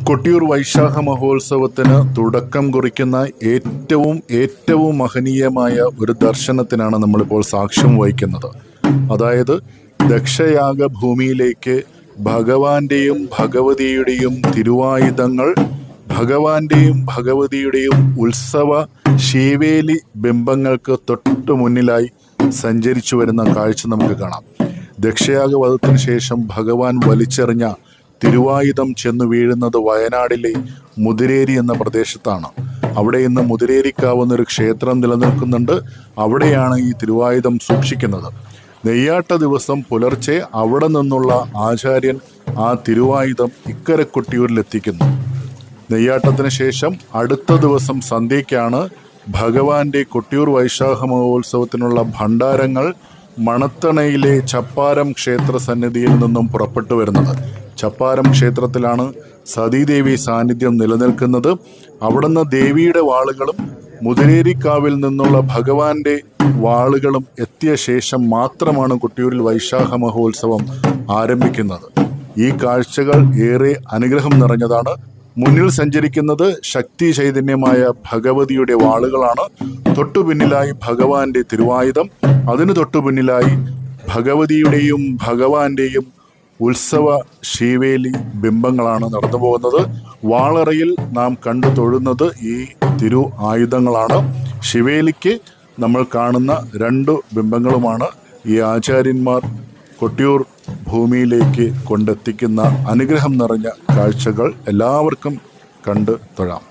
കൊട്ടിയൂർ വൈശാഖ മഹോത്സവത്തിന് തുടക്കം കുറിക്കുന്ന ഏറ്റവും മഹനീയമായ ഒരു ദർശനത്തിനാണ് നമ്മളിപ്പോൾ സാക്ഷ്യം വഹിക്കുന്നത്. അതായത് ദക്ഷയാഗ ഭൂമിയിലേക്ക് ഭഗവാന്റെയും ഭഗവതിയുടെയും തിരുവായുധങ്ങൾ, ഭഗവാന്റെയും ഭഗവതിയുടെയും ഉത്സവ ശീവേലി ബിംബങ്ങൾക്ക് തൊട്ടു മുന്നിലായി സഞ്ചരിച്ചു വരുന്ന കാഴ്ച നമുക്ക് കാണാം. ദക്ഷയാഗ വധത്തിന് ശേഷം ഭഗവാൻ വലിച്ചെറിഞ്ഞ തിരുവായുധം ചെന്നു വീഴുന്നത് വയനാടിലെ മുതിരേരി എന്ന പ്രദേശത്താണ്. അവിടെ ഇന്ന് മുതിരേരിക്കാവ് എന്നൊരു ക്ഷേത്രം നിലനിൽക്കുന്നുണ്ട്. അവിടെയാണ് ഈ തിരുവായുധം സൂക്ഷിക്കുന്നത്. നെയ്യാട്ട ദിവസം പുലർച്ചെ അവിടെ നിന്നുള്ള ആചാര്യൻ ആ തിരുവായുധം ഇക്കരെ കൊട്ടിയൂരിലെത്തിക്കുന്നു. നെയ്യാട്ടത്തിന് ശേഷം അടുത്ത ദിവസം സന്ധ്യയ്ക്കാണ് ഭഗവാന്റെ കൊട്ടിയൂർ വൈശാഖ മഹോത്സവത്തിനുള്ള ഭണ്ഡാരങ്ങൾ മണത്തണയിലെ ചപ്പാരം ക്ഷേത്ര സന്നിധിയിൽ നിന്നും പുറപ്പെട്ടു വരുന്നത്. ചപ്പാരം ക്ഷേത്രത്തിലാണ് സതീദേവി സാന്നിധ്യം നിലനിൽക്കുന്നത്. അവിടുന്ന് ദേവിയുടെ വാളുകളും മുതിരേരിക്കാവിൽ നിന്നുള്ള ഭഗവാന്റെ വാളുകളും എത്തിയ ശേഷം മാത്രമാണ് കൊട്ടിയൂരിൽ വൈശാഖ മഹോത്സവം ആരംഭിക്കുന്നത്. ഈ കാഴ്ചകൾ ഏറെ അനുഗ്രഹം നിറഞ്ഞതാണ്. മുന്നിൽ സഞ്ചരിക്കുന്നത് ശക്തി ചൈതന്യമായ ഭഗവതിയുടെ വാളുകളാണ്. തൊട്ടുപിന്നിലായി ഭഗവാന്റെ തിരുവായുധം, അതിനു തൊട്ടുപിന്നിലായി ഭഗവതിയുടെയും ഭഗവാന്റെയും ഉത്സവ ശീവേലി ബിംബങ്ങളാണ് നടന്നു പോകുന്നത്. വാളറയിൽ നാം കണ്ടു തൊഴുന്നത് ഈ തിരു ആയുധങ്ങളാണ്. ശിവേലിക്ക് നമ്മൾ കാണുന്ന രണ്ട് ബിംബങ്ങളുമാണ് ഈ ആചാര്യന്മാർ കൊട്ടിയൂർ ഭൂമിയിലേക്ക് കൊണ്ടെത്തിക്കുന്ന അനുഗ്രഹം നിറഞ്ഞ കാഴ്ചകൾ എല്ലാവർക്കും കണ്ട് തൊഴാം.